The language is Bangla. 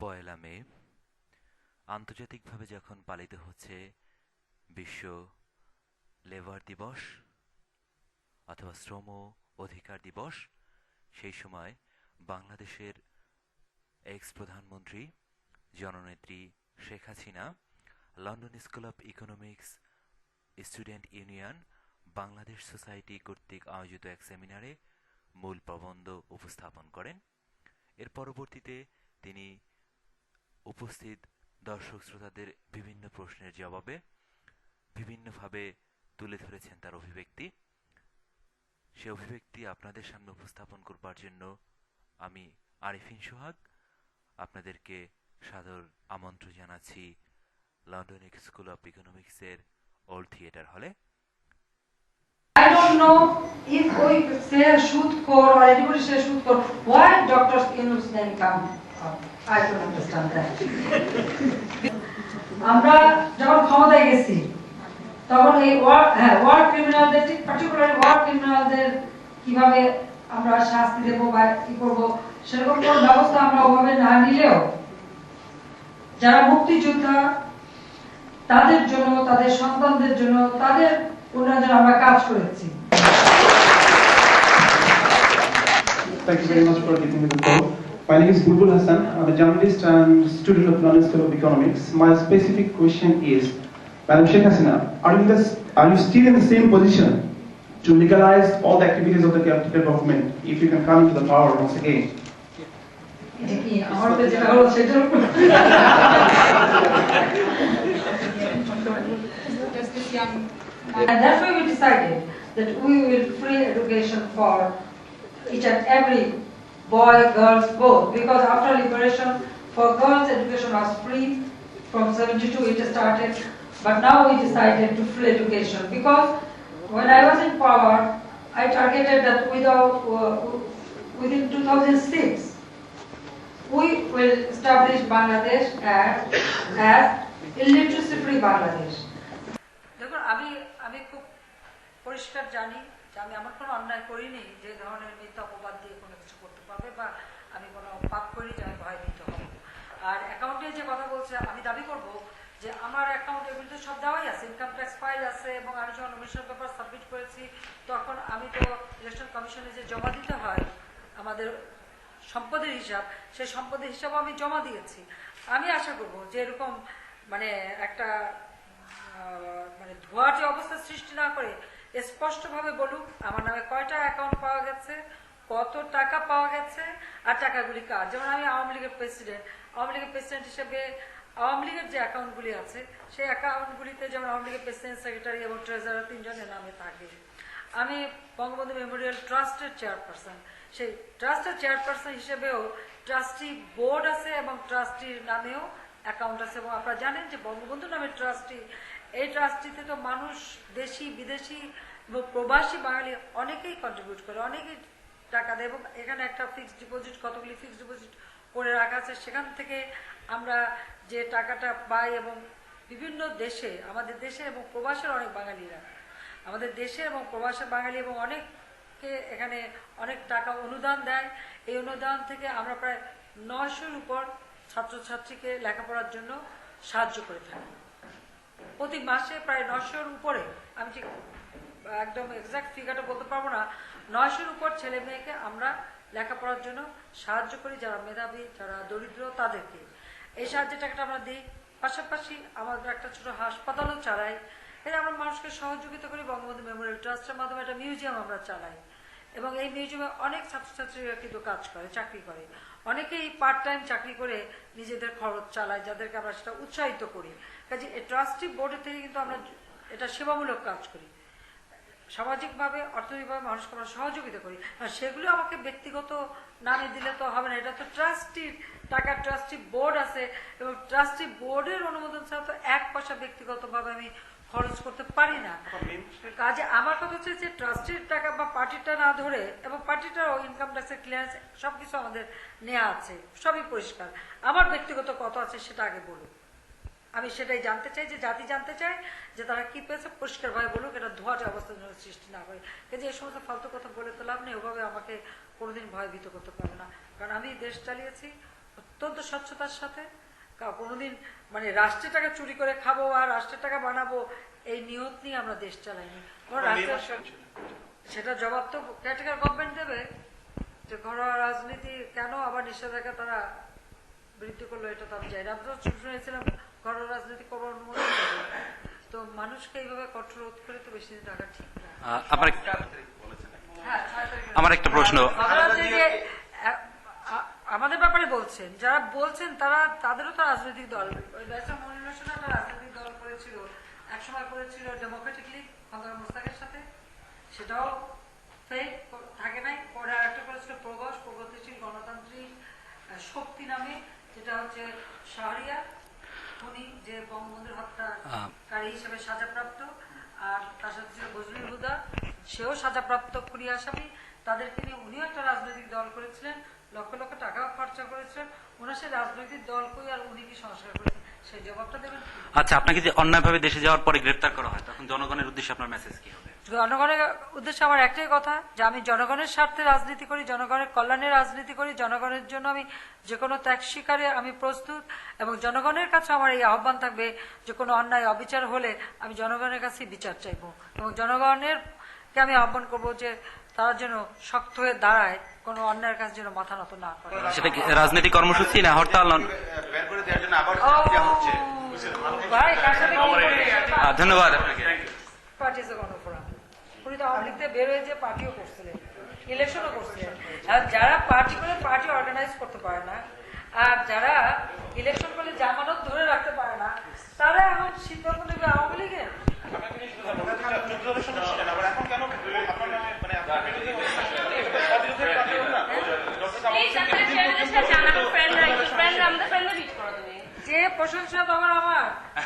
পয়লা মে আন্তর্জাতিকভাবে যখন পালিত হচ্ছে বিশ্ব লেবার দিবস অথবা শ্রম অধিকার দিবস, সেই সময় বাংলাদেশের এক্স প্রধানমন্ত্রী জননেত্রী Sheikh Hasina London school of economics, student union, Bangladesh society কর্তৃক আয়োজিত এক সেমিনারে মূল প্রবন্ধ উপস্থাপন করেন। এর পরবর্তীতে তিনি উপস্থিত দর্শক শ্রোতাদের বিভিন্ন প্রশ্নের জবাবে বিভিন্নভাবে তুলে ধরেছেন তার অভিব্যক্তি। সে অভিব্যক্তি আপনাদের সামনে উপস্থাপন করবার জন্য আমি আরিফিন সোহাগ আপনাদেরকে সাদর আমন্ত্রণ জানাচ্ছি লন্ডন স্কুল অব ইকোনমিক্সের ওল্ড থিয়েটার হলে। I don't know if we say should core or anybody say should core. Why Dr. Inus name come up? I don't understand that. আমরা যখন ক্ষমতায় গেছি তখন এই ওয়ার ক্রিমিনালদের, পার্টিকুলারলি ওয়ার ক্রিমিনালদের কিভাবে আমরা শাস্তি দেবো বা কি করবো সেরকম কোন ব্যবস্থা আমরা ওভাবে না নিলেও যারা মুক্তিযোদ্ধা তাদের জন্য, তাদের সন্তানদের জন্য, তাদের উন্নয়নের আমরা কাজ করেছি। Thank you very much for giving me the floor. My name is Bulbul Hassan. I'm a journalist and student of London School of Economics. My specific question is, Madam Sheikh Hasina, are you still in the same position to legalize all the activities of the capital government if you can come into the power once again? And that's why we decided that we will free education for each and every boy, girls, both. Because after liberation, for girls education was free from 72 it started, but now we decided to free education. Because when I was in power, I targeted that within 2006, we will establish Bangladesh as illiteracy-free Bangladesh. দেখুন, আমি খুব পরিষ্কার জানি যে আমি আমার কোনো অন্যায় করিনি যে ধরনের মিথ্যা অপবাদ দিয়ে কোনো কিছু করতে পারবে, বা আমি কোনো পাপ করিনি যে আমি ভয়ভীত হব। আর অ্যাকাউন্টে যে কথা বলছে, আমি দাবি করব যে আমার অ্যাকাউন্টের বিরুদ্ধে সব দেওয়াই আছে, ইনকাম ট্যাক্স ফাইল আছে, এবং আমি যখন নমিনেশন পেপার সাবমিট করেছি তখন আমি তো ইলেকশন কমিশনে যে জমা দিতে হয় আমাদের সম্পদের হিসাব, সেই সম্পদের হিসাবও আমি জমা দিয়েছি। আমি আশা করব যে এরকম একটা ধোঁয়াটে অবস্থা সৃষ্টি না করে স্পষ্টভাবে বলুক আমার নামে কয়টা অ্যাকাউন্ট পাওয়া গেছে, কত টাকা পাওয়া গেছে, আর টাকাগুলি কার। যেমন আমি আওয়ামী লীগের প্রেসিডেন্ট হিসেবে আওয়ামী লীগের যে অ্যাকাউন্টগুলি আছে সেই অ্যাকাউন্টগুলিতে যেমন আওয়ামী লীগের প্রেসিডেন্ট, সেক্রেটারি এবং ট্রেজারার 3 জনের নামে থাকে। আমি বঙ্গবন্ধু মেমোরিয়াল ট্রাস্টের চেয়ারপারসন, সেই ট্রাস্টের চেয়ারপারসন হিসেবেও ট্রাস্টি বোর্ড আছে এবং ট্রাস্টির নামেও অ্যাকাউন্ট আছে। এবং আপনারা জানেন যে বঙ্গবন্ধু নামের ট্রাস্টি, এই ট্রাস্টিতে তো মানুষ দেশি বিদেশি এবং প্রবাসী বাঙালি অনেকেই কন্ট্রিবিউট করে, অনেকেই টাকা দেয়, এবং এখানে একটা ফিক্সড ডিপোজিট, কতগুলি ফিক্সড ডিপোজিট করে রাখা আছে। সেখান থেকে আমরা যে টাকাটা পাই, এবং বিভিন্ন দেশে, আমাদের দেশে এবং প্রবাসের অনেক বাঙালিরা, আমাদের দেশে এবং প্রবাসের বাঙালি এবং অনেককে এখানে অনেক টাকা অনুদান দেয়। এই অনুদান থেকে আমরা প্রায় 900-র উপর ছাত্রছাত্রীকে লেখাপড়ার জন্য সাহায্য করে থাকি। প্রতি মাসে প্রায় 900-র উপরে, আমি ঠিক একদম এক্সাক্ট ফিগারটা বলতে পারবো না, 900-র উপর ছেলে মেয়েকে আমরা লেখাপড়ার জন্য সাহায্য করি, যারা মেধাবী, যারা দরিদ্র তাদেরকে। এই সাহায্যের টাকাটা আমরা দিই। পাশাপাশি আমাদের একটা ছোট হাসপাতালও চালাই। এতে আমরা মানুষকে সহযোগিতা করি। বঙ্গবন্ধু মেমোরিয়াল ট্রাস্টের মাধ্যমে একটা মিউজিয়াম আমরা চালাই, এবং এই মিউজিয়ামে অনেক ছাত্রছাত্রীরা কিন্তু কাজ করে, চাকরি করে, অনেকেই পার্ট টাইম চাকরি করে নিজেদের খরচ চালায়, যাদেরকে আমরা সেটা উৎসাহিত করি। কাজে এই ট্রাস্টি বোর্ডের থেকে কিন্তু আমরা এটা সেবামূলক কাজ করি, সামাজিকভাবে, অর্থনৈতিকভাবে মানুষকে আমরা সহযোগিতা করি। আর সেগুলো আমাকে ব্যক্তিগত নামে দিলে তো হবে না, এটা তো ট্রাস্টির টাকা, ট্রাস্টি বোর্ড আছে, এবং ট্রাস্টি বোর্ডের অনুমোদন ছাড়া তো 1 পয়সা ব্যক্তিগতভাবে আমি খরচ করতে পারি না। কাজে আমার কথা হচ্ছে যে ট্রাস্টির টাকা বা পার্টিটা না ধরে, এবং পার্টিটারও ইনকাম ট্যাক্সের ক্লিয়ারেন্স সবকিছু আমাদের নেওয়া আছে, সবই পরিষ্কার। আমার ব্যক্তিগত কত আছে সেটা আগে বলুন, আমি সেটাই জানতে চাই, যে জাতি জানতে চাই যে তারা কি পেয়েছে, পরিষ্কারভাবে বলুক, এটা ধোঁয়াটে অবস্থার জন্য সৃষ্টি না করে। কিন্তু এই সমস্ত ফালতু কথা বলে তো লাভ নেই, ওভাবে আমাকে কোনোদিন ভয়ভীত করতে পারবে না, কারণ আমি দেশ চালিয়েছি অত্যন্ত স্বচ্ছতার সাথে। কোনোদিন মানে রাষ্ট্রের টাকা চুরি করে খাবো আর রাষ্ট্রের টাকা বানাবো এই নিয়ত নিয়ে আমরা দেশ চালাইনি। সেটা জবাব তো ক্যাটেগরি গভর্নমেন্ট দেবে যে ঘরোয়া রাজনীতি কেন আবার নিষেধাজ্ঞা তারা বৃদ্ধি করলো, এটা তো আমি জানি না। আমরা তো শুনেছিলাম ঘরোয়া রাজনীতি করবার অনুমোদন দেবে। তো মানুষকে এইভাবে কঠোর করে তো বেশি দিন টাকা ঠিক না। আমার একটা প্রশ্ন, আমাদের ব্যাপারে বলছেন, যারা বলছেন তারা তাদেরও তো রাজনৈতিক দল, ওই ব্যাসা মনির হোসেন একটা রাজনৈতিক দল করেছিল, একসময় করেছিল ডেমোক্রেটিক লীগ খন্দকার মোস্তাকের সাথে, সেটাও ফেক থাকে নাই। পরে আরেকটা করেছিল প্রগতিশীল গণতান্ত্রিক শক্তি নামে, যেটা হচ্ছে শাহরিয়ার উনি যে বঙ্গবন্ধুর হত্যাকারী হিসেবে সাজাপ্রাপ্ত, আর তার সাথে ছিল বজলুল হুদা, সেও সাজাপ্রাপ্ত খুনি আসামি। তাদেরকে নিয়ে উনিও একটা রাজনৈতিক দল করেছিলেন, লক্ষ লক্ষ টাকাও খরচা করেছিলেন। ওনার সেই রাজনৈতিক দল কই আর উনি কি সংস্কার করেছেন সেই জবাবটা দেবেন। আচ্ছা, আপনাকে যে অন্যায়ভাবে দেশে যাওয়ার পরে গ্রেফতার করা হয়, তখন জনগণের উদ্দেশ্যে আপনার মেসেজ কি হবে? জনগণের উদ্দেশ্যে আমার একটাই কথা, যে আমি জনগণের স্বার্থে রাজনীতি করি, জনগণের কল্যাণে রাজনীতি করি, জনগণের জন্য আমি যে কোনো ত্যাগ স্বীকারে আমি প্রস্তুত। এবং জনগণের কাছে আমার এই আহ্বান থাকবে যে কোনো অন্যায় অবিচার হলে আমি জনগণের কাছে বিচার চাইব, এবং জনগণেরকে আমি আহ্বান করব যে তারা যেন শক্ত হয়ে দাঁড়ায়, কোনো অন্যায়ের কাছে যেন মাথা নত না করে। সেটা কি রাজনৈতিক কর্মসূচি না হরতাল? ধন্যবাদ আপনাকে। Party is a Gano Forum. উনি তো আওয়ামী লীগ থেকে বের হয়ে যে পার্টিও করছিলেন, ইলেকশনও করছিলেন। আর যারা পার্টি করে পার্টি অর্গানাইজ করতে পারে না, আর যারা ইলেকশন করলে জামানত ধরে রাখতে পারে না, তারা এখন সিদ্ধান্ত নেবে আওয়ামী লীগের। যে প্রশংসা তো আমার